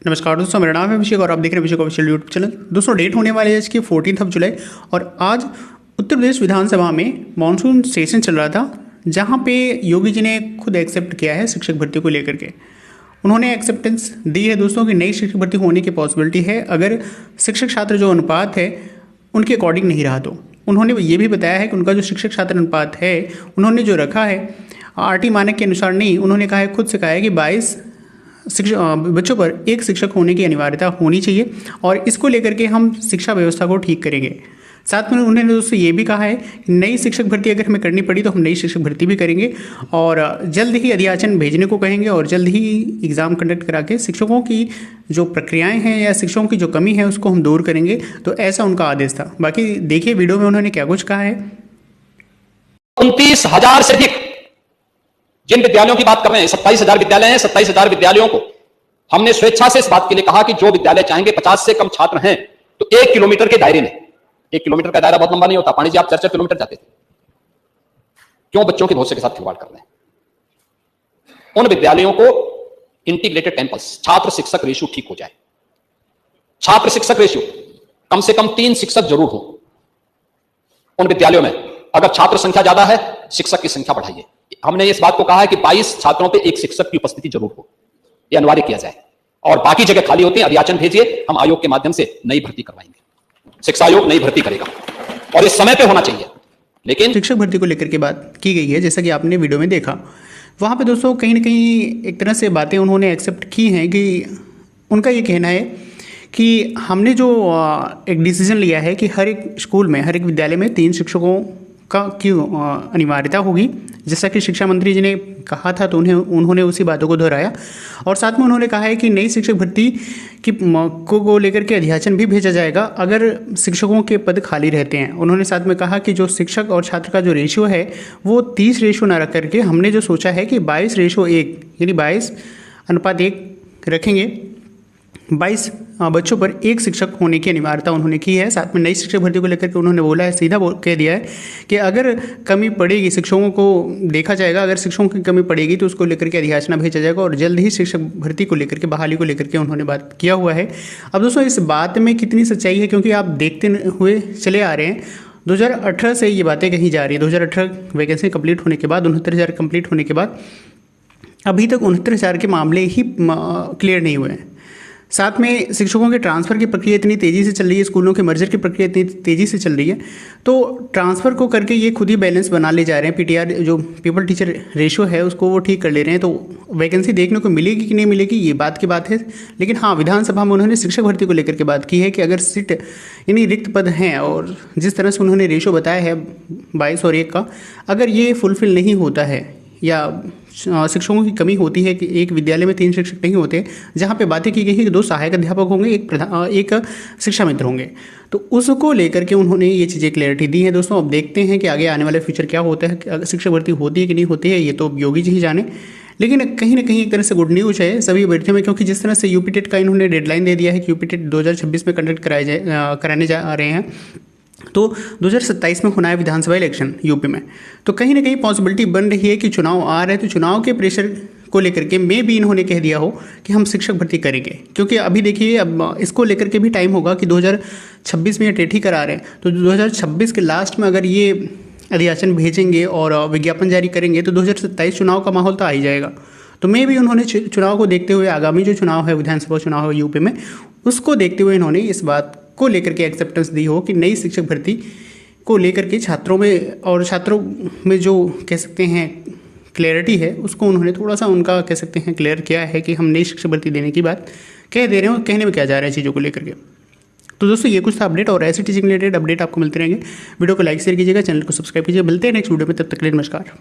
नमस्कार दोस्तों, मेरा नाम है अभिषेक और आप देख रहे हैं अभिषेक ऑफिशियल यूट्यूब चैनल। दोस्तों डेट होने वाली है इसकी 14 जुलाई और आज उत्तर प्रदेश विधानसभा में मानसून सेशन चल रहा था, जहां पे योगी जी ने खुद एक्सेप्ट किया है शिक्षक भर्ती को लेकर के। उन्होंने एक्सेप्टेंस दी है दोस्तों कि नई शिक्षक भर्ती होने की पॉसिबिलिटी है अगर शिक्षक छात्र जो अनुपात है उनके अकॉर्डिंग नहीं रहा तो। उन्होंने ये भी बताया है कि उनका जो शिक्षक छात्र अनुपात है उन्होंने जो रखा है आरटी मानक के अनुसार नहीं, उन्होंने कहा है खुद से कहा है कि 22 बच्चों पर एक शिक्षक होने की अनिवार्यता होनी चाहिए और इसको लेकर के हम शिक्षा व्यवस्था को ठीक करेंगे। साथ में उन्होंने दोस्तों ये भी कहा है कि नई शिक्षक भर्ती अगर हमें करनी पड़ी तो हम नई शिक्षक भर्ती भी करेंगे और जल्द ही अधियाचन भेजने को कहेंगे और जल्द ही एग्ज़ाम कंडक्ट करा के शिक्षकों की जो प्रक्रियाएं हैं या शिक्षकों की जो कमी है उसको हम दूर करेंगे। तो ऐसा उनका आदेश था। बाकी देखिए वीडियो में उन्होंने क्या कुछ कहा है। 29,000 से अधिक जिन विद्यालयों की बात कर रहे हैं, 27,000 विद्यालय हैं। 27,000 विद्यालयों को हमने स्वेच्छा से इस बात के लिए कहा कि जो विद्यालय चाहेंगे 50 से कम छात्र हैं तो 1 किलोमीटर के दायरे में, 1 किलोमीटर का दायरा बहुत लंबा नहीं होता। पानी जी आप 4-4 किलोमीटर जाते थे, क्यों बच्चों के भविष्य के साथ खिलवाड़ कर रहे हैं? उन विद्यालयों को इंटीग्रेटेड कैंपस छात्र शिक्षक रेशियो ठीक हो जाए। छात्र शिक्षक रेशियो कम से कम 3 शिक्षक जरूर हो उन विद्यालयों में। अगर छात्र संख्या ज्यादा है, शिक्षक की संख्या बढ़ाइए। हमने इस बात को कहा है कि 22 छात्रों पे एक शिक्षक की उपस्थिति जरूर हो, यह अनिवार्य किया जाए। और बाकी जगह खाली होती है, अधियाचन भेजिए, हम आयोग के माध्यम से नई भर्ती करवाएंगे। शिक्षा आयोग नई भर्ती करेगा और इस समय पे होना चाहिए। लेकिन शिक्षक भर्ती को लेकर के बात की गई है, जैसा कि आपने वीडियो में देखा। वहाँ पे दोस्तों कहीं ना कहीं एक तरह से बातें उन्होंने एक्सेप्ट की हैं कि उनका ये कहना है कि हमने जो एक डिसीजन लिया है कि हर एक स्कूल में, हर एक विद्यालय में 3 शिक्षकों की अनिवार्यता होगी, जैसा कि शिक्षा मंत्री जी ने कहा था। तो उन्होंने उसी बातों को दोहराया और साथ में उन्होंने कहा है कि नई शिक्षक भर्ती को लेकर के अधियाचन भी भेजा जाएगा अगर शिक्षकों के पद खाली रहते हैं। उन्होंने साथ में कहा कि जो शिक्षक और छात्र का जो रेशियो है वो 30 रेशियो ना रख करके हमने जो सोचा है कि 22:1 यानी 22:1 रखेंगे। 22 बच्चों पर एक शिक्षक होने की अनिवार्यता उन्होंने की है। साथ में नई शिक्षक भर्ती को लेकर के उन्होंने बोला है, सीधा कह दिया है कि अगर कमी पड़ेगी, शिक्षकों को देखा जाएगा, अगर शिक्षकों की कमी पड़ेगी तो उसको लेकर के अधियाचना भेजा जाएगा और जल्द ही शिक्षक भर्ती को लेकर के, बहाली को लेकर के उन्होंने बात किया हुआ है। अब दोस्तों इस बात में कितनी सच्चाई है, क्योंकि आप देखते हुए चले आ रहे हैं 2018 से ये बातें कही जा रही है। 2018 वैकेंसी कंप्लीट होने के बाद, 69,000 कंप्लीट होने के बाद अभी तक 69,000 के मामले ही क्लियर नहीं हुए हैं। साथ में शिक्षकों के ट्रांसफ़र की प्रक्रिया इतनी तेज़ी से चल रही है, स्कूलों के मर्जर की प्रक्रिया इतनी तेज़ी से चल रही है, तो ट्रांसफ़र को करके ये खुद ही बैलेंस बना ले जा रहे हैं। पीटीआर जो पीपल टीचर रेशियो है उसको वो ठीक कर ले रहे हैं। तो वैकेंसी देखने को मिलेगी कि नहीं मिलेगी ये बात की बात है। लेकिन हाँ, विधानसभा में उन्होंने शिक्षक भर्ती को लेकर के बात की है कि अगर सीट यानी रिक्त पद हैं और जिस तरह से उन्होंने रेशियो बताया है 22 और 1 का, अगर ये फुलफिल नहीं होता है या शिक्षकों की कमी होती है कि एक विद्यालय में 3 शिक्षक नहीं होते, जहाँ पे बातें की गई है कि 2 सहायक अध्यापक होंगे, एक शिक्षा मित्र होंगे, तो उसको लेकर के उन्होंने ये चीज़ें क्लैरिटी दी है। दोस्तों अब देखते हैं कि आगे आने वाले फ्यूचर क्या होता है, शिक्षक भर्ती होती है कि नहीं होती है, ये तो योगी जी ही जाने। लेकिन कहीं ना कहीं एक तरह से गुड न्यूज़ है सभी अभ्यर्थियों में, क्योंकि जिस तरह से यूपी टेट का इन्होंने डेडलाइन दे दिया है कि यूपी टेट 2026 में कंडक्ट कराने जा रहे हैं, तो 2027 में होना है विधानसभा इलेक्शन यूपी में। तो कहीं ना कहीं पॉसिबिलिटी बन रही है कि चुनाव आ रहे हैं, तो चुनाव के प्रेशर को लेकर के मे भी इन्होंने कह दिया हो कि हम शिक्षक भर्ती करेंगे। क्योंकि अभी देखिए अब इसको लेकर के भी टाइम होगा कि 2026 में ये टेट ही करा रहे हैं, तो 2026 के लास्ट में अगर ये अधियाचन भेजेंगे और विज्ञापन जारी करेंगे तो 2027 चुनाव का माहौल तो आ ही जाएगा। तो मे भी उन्होंने चुनाव को देखते हुए, आगामी जो चुनाव है विधानसभा चुनाव है यूपी में, उसको देखते हुए इन्होंने इस बात को लेकर के एक्सेप्टेंस दी हो कि नई शिक्षक भर्ती को लेकर के छात्रों में जो कह सकते हैं क्लैरिटी है, उसको उन्होंने थोड़ा सा उनका कह सकते हैं क्लियर किया है कि हम नई शिक्षक भर्ती देने की बात कह दे रहे हैं। कहने में क्या जा रहा है चीज़ों को लेकर के। तो दोस्तों ये कुछ था अपडेट, और ऐसे टीचिंग रिलेटेड अपडेट आपको मिलते रहेंगे। वीडियो को लाइक शेयर कीजिएगा, चैनल को सब्सक्राइब कीजिए। मिलते हैं नेक्स्ट वीडियो में, तब तक के लिए नमस्कार।